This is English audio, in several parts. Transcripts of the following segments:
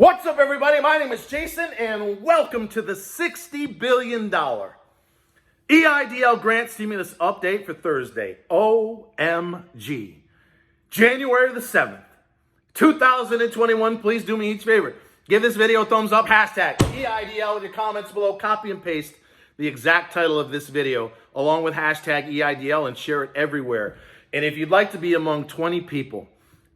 What's up, everybody? My name is Jason, and welcome to the $60 billion Eidl grant stimulus update for Thursday. OMG. January the 7th, 2021. Please do me each favor. Give this video a thumbs up. Hashtag Eidl in your comments below. Copy and paste the exact title of this video along with hashtag Eidl and share it everywhere. And if you'd like to be among 20 people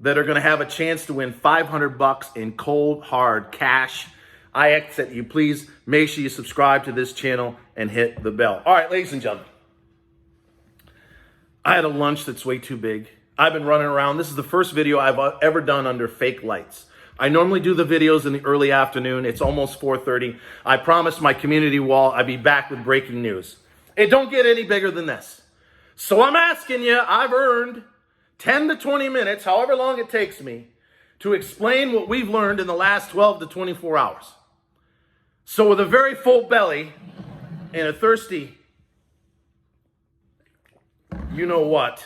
that are going to have a chance to win $500 in cold, hard cash, I ask that you please make sure you subscribe to this channel and hit the bell. All right, ladies and gentlemen, I had a lunch that's way too big. I've been running around. This is the first video I've ever done under fake lights. I normally do the videos in the early afternoon. It's almost 4:30. I promised my community wall I'd be back with breaking news. It don't get any bigger than this. So I'm asking you, I've earned 10 to 20 minutes, however long it takes me, to explain what we've learned in the last 12 to 24 hours. So with a very full belly and a thirsty, you know what,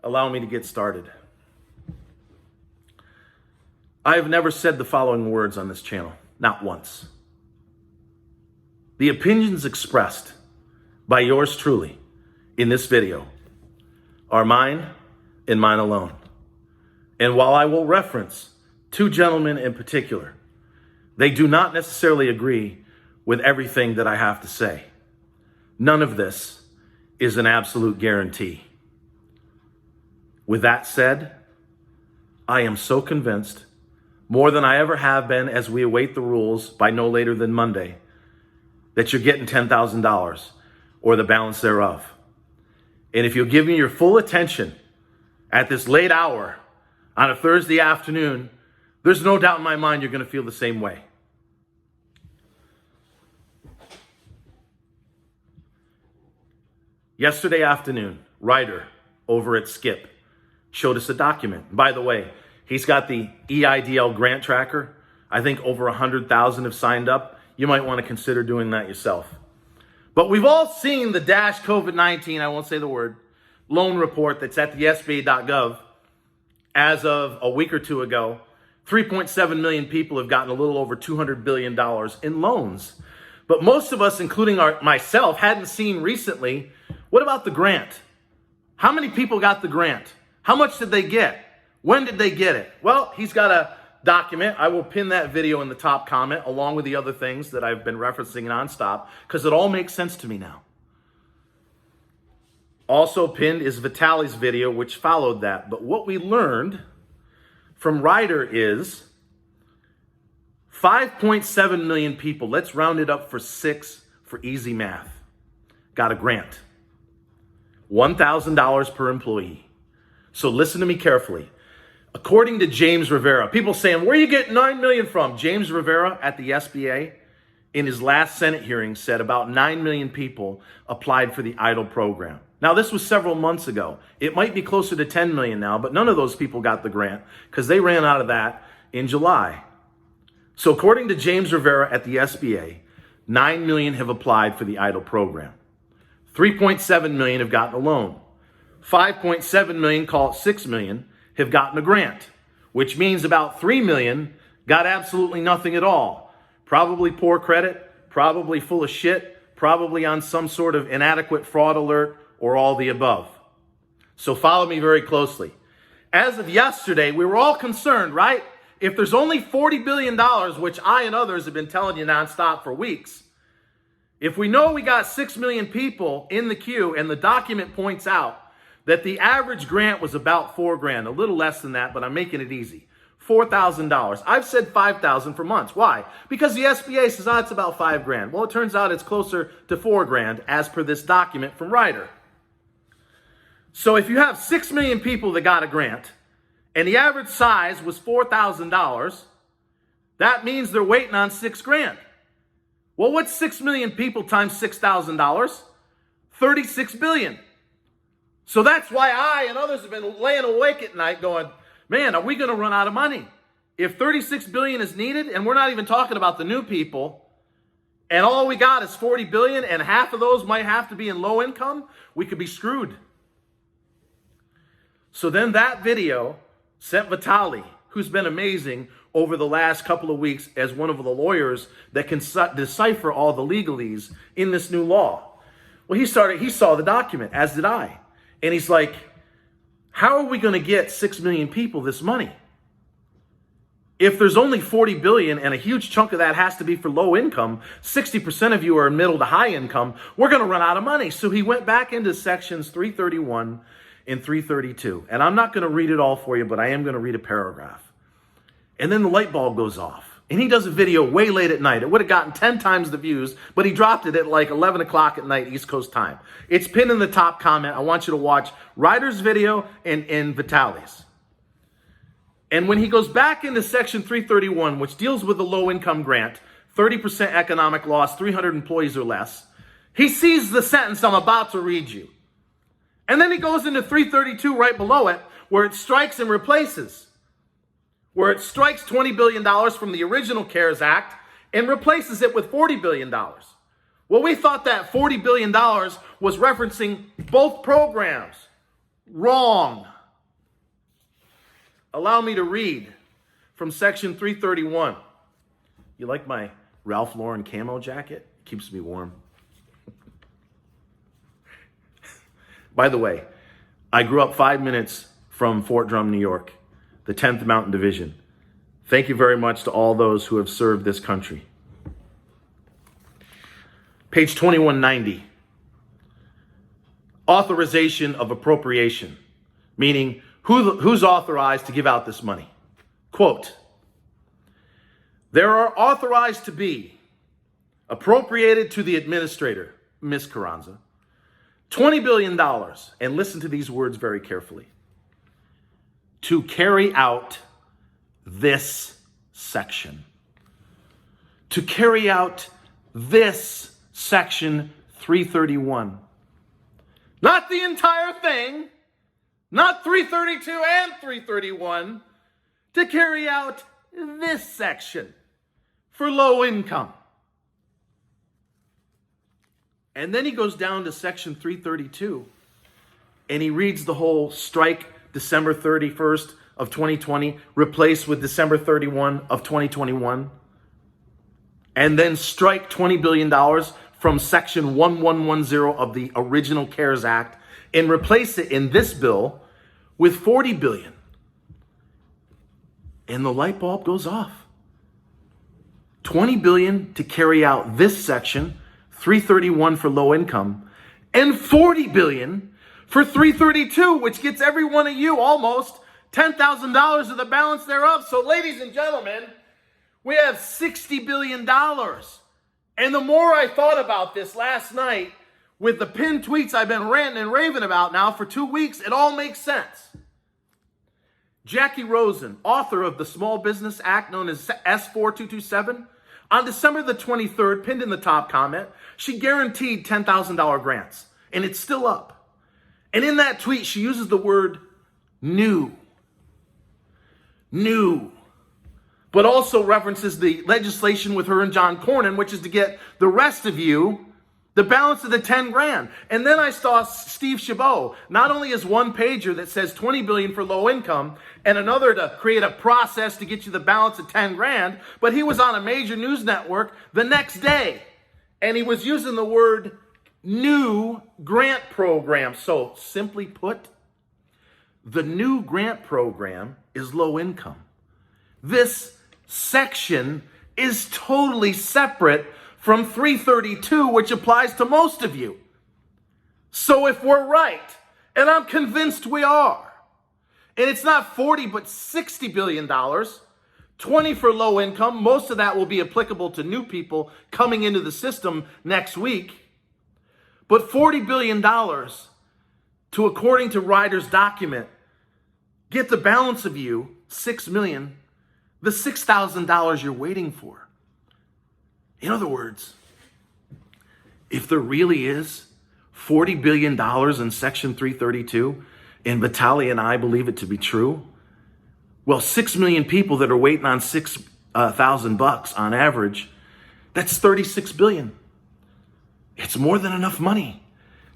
allow me to get started. I have never said the following words on this channel, not once. The opinions expressed by yours truly in this video are mine and mine alone. And while I will reference two gentlemen in particular, they do not necessarily agree with everything that I have to say. None of this is an absolute guarantee. With that said, I am so convinced, more than I ever have been as we await the rules by no later than Monday, that you're getting $10,000 or the balance thereof. And if you'll give me your full attention at this late hour on a Thursday afternoon, there's no doubt in my mind you're going to feel the same way. Yesterday afternoon, Ryder over at Skip showed us a document. By the way, he's got the Eidl grant tracker. I think over 100,000 have signed up. You might want to consider doing that yourself. But we've all seen the dash COVID-19, I won't say the word, loan report that's at the SBA.gov. As of a week or two ago, 3.7 million people have gotten a little over $200 billion in loans. But most of us, including myself, hadn't seen recently, what about the grant? How many people got the grant? How much did they get? When did they get it? Well, he's got a document. I will pin that video in the top comment along with the other things that I've been referencing nonstop because it all makes sense to me now. Also pinned is Vitaliy's video, which followed that. But what we learned from Ryder is 5.7 million people, let's round it up for 6 for easy math, got a grant. $1,000 per employee. So listen to me carefully. According to James Rivera, people saying, where are you getting $9 million from? James Rivera at the SBA in his last Senate hearing said about 9 million people applied for the Eidl program. Now, this was several months ago. It might be closer to 10 million now, but none of those people got the grant because they ran out of that in July. So according to James Rivera at the SBA, 9 million have applied for the Eidl program. 3.7 million have gotten a loan. 5.7 million, call it 6 million, have gotten a grant, which means about 3 million got absolutely nothing at all. Probably poor credit, probably full of shit, probably on some sort of inadequate fraud alert, or all the above. So follow me very closely. As of yesterday, we were all concerned, right? If there's only $40 billion, which I and others have been telling you nonstop for weeks, if we know we got 6 million people in the queue and the document points out that the average grant was about $4,000, a little less than that, but I'm making it easy. $4,000. I've said $5,000 for months. Why? Because the SBA says, it's about $5,000. Well, it turns out it's closer to $4,000 as per this document from Ryder. So if you have 6 million people that got a grant and the average size was $4,000, that means they're waiting on $6,000. Well, what's 6 million people times $6,000? 36 billion. So that's why I and others have been laying awake at night going, man, are we going to run out of money? If 36 billion is needed, and we're not even talking about the new people, and all we got is 40 billion, and half of those might have to be in low income, we could be screwed. So then that video sent Vitaliy, who's been amazing over the last couple of weeks as one of the lawyers that can decipher all the legalese in this new law. Well, he saw the document, as did I. And he's like, how are we going to get 6 million people this money? If there's only 40 billion and a huge chunk of that has to be for low income, 60% of you are middle to high income, we're going to run out of money. So he went back into sections 331 and 332. And I'm not going to read it all for you, but I am going to read a paragraph. And then the light bulb goes off. And he does a video way late at night. It would have gotten 10 times the views, but he dropped it at like 11 o'clock at night, East Coast time. It's pinned in the top comment. I want you to watch Ryder's video and Vitaliy's. And when he goes back into section 331, which deals with the low income grant, 30% economic loss, 300 employees or less, he sees the sentence I'm about to read you. And then he goes into 332 right below it, where it strikes and replaces, where it strikes $20 billion from the original CARES Act and replaces it with $40 billion. Well, we thought that $40 billion was referencing both programs. Wrong. Allow me to read from section 331. You like my Ralph Lauren camo jacket? Keeps me warm. By the way, I grew up 5 minutes from Fort Drum, New York, the 10th Mountain Division. Thank you very much to all those who have served this country. Page 2190. Authorization of Appropriation, meaning who's authorized to give out this money? Quote, there are authorized to be appropriated to the administrator, Ms. Carranza, $20 billion, and listen to these words very carefully, to carry out this section. To carry out this section 331. Not the entire thing, not 332 and 331, to carry out this section for low income. And then he goes down to section 332 and he reads the whole strike December 31st of 2020, replaced with December 31 of 2021, and then strike $20 billion from section 1110 of the original CARES Act and replace it in this bill with $40 billion. And the light bulb goes off. $20 billion to carry out this section, 331 for low income, and $40 billion for 332, which gets every one of you almost $10,000 of the balance thereof. So ladies and gentlemen, we have $60 billion. And the more I thought about this last night, with the pinned tweets I've been ranting and raving about now for 2 weeks, it all makes sense. Jackie Rosen, author of the Small Business Act known as S4227, on December the 23rd, pinned in the top comment, she guaranteed $10,000 grants, and it's still up. And in that tweet, she uses the word new, but also references the legislation with her and John Cornyn, which is to get the rest of you the balance of the 10 grand. And then I saw Steve Chabot, not only as one pager that says 20 billion for low income and another to create a process to get you the balance of 10 grand, but he was on a major news network the next day and he was using the word new grant program. So simply put, the new grant program is low income. This section is totally separate from 332, which applies to most of you. So if we're right, and I'm convinced we are, and it's not 40 but $60 billion, 20 for low income, most of that will be applicable to new people coming into the system next week, but $40 billion to, according to Ryder's document, get the balance of you, 6 million, the $6,000 you're waiting for. In other words, if there really is $40 billion in Section 332, and Vitaliy and I believe it to be true, well, 6 million people that are waiting on $6,000 on average, that's 36 billion. It's more than enough money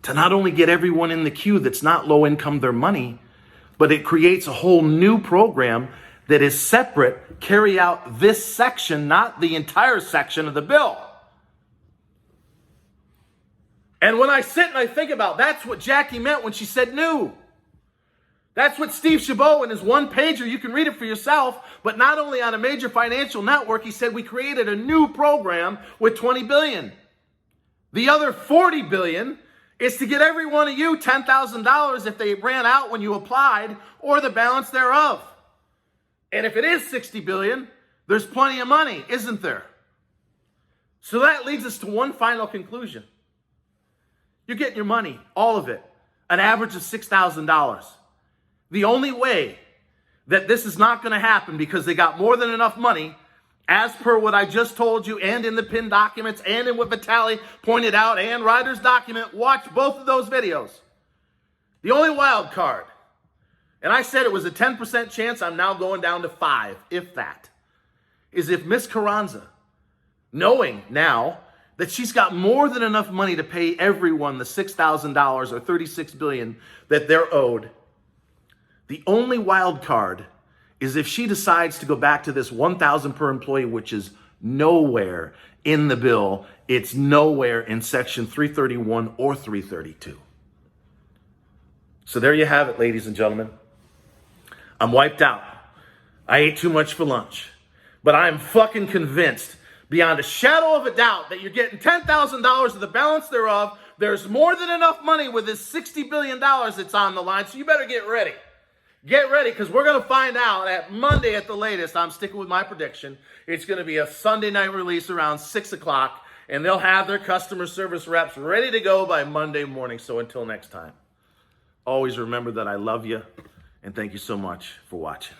to not only get everyone in the queue that's not low income their money, but it creates a whole new program that is separate carry out this section, not the entire section of the bill. And when I sit and I think about, that's what Jackie meant when she said new. That's what Steve Chabot in his one-pager, you can read it for yourself, but not only on a major financial network, he said we created a new program with $20 billion. The other $40 billion is to get every one of you $10,000 if they ran out when you applied, or the balance thereof. And if it is $60 billion, there's plenty of money, isn't there? So that leads us to one final conclusion. You're getting your money, all of it, an average of $6,000. The only way that this is not going to happen, because they got more than enough money, as per what I just told you, and in the pinned documents, and in what Vitaliy pointed out, and Ryder's document, watch both of those videos. The only wild card, and I said it was a 10% chance, I'm now going down to 5, if that, is if Miss Carranza, knowing now that she's got more than enough money to pay everyone the $6,000 or $36 billion that they're owed. The only wild card is if she decides to go back to this $1,000 per employee, which is nowhere in the bill. It's nowhere in Section 331 or 332. So there you have it, ladies and gentlemen. I'm wiped out. I ate too much for lunch. But I'm fucking convinced, beyond a shadow of a doubt, that you're getting $10,000 of the balance thereof. There's more than enough money with this $60 billion that's on the line, so you better get ready. Get ready, because we're going to find out at Monday at the latest. I'm sticking with my prediction. It's going to be a Sunday night release around 6 o'clock, and they'll have their customer service reps ready to go by Monday morning. So until next time, always remember that I love you, and thank you so much for watching.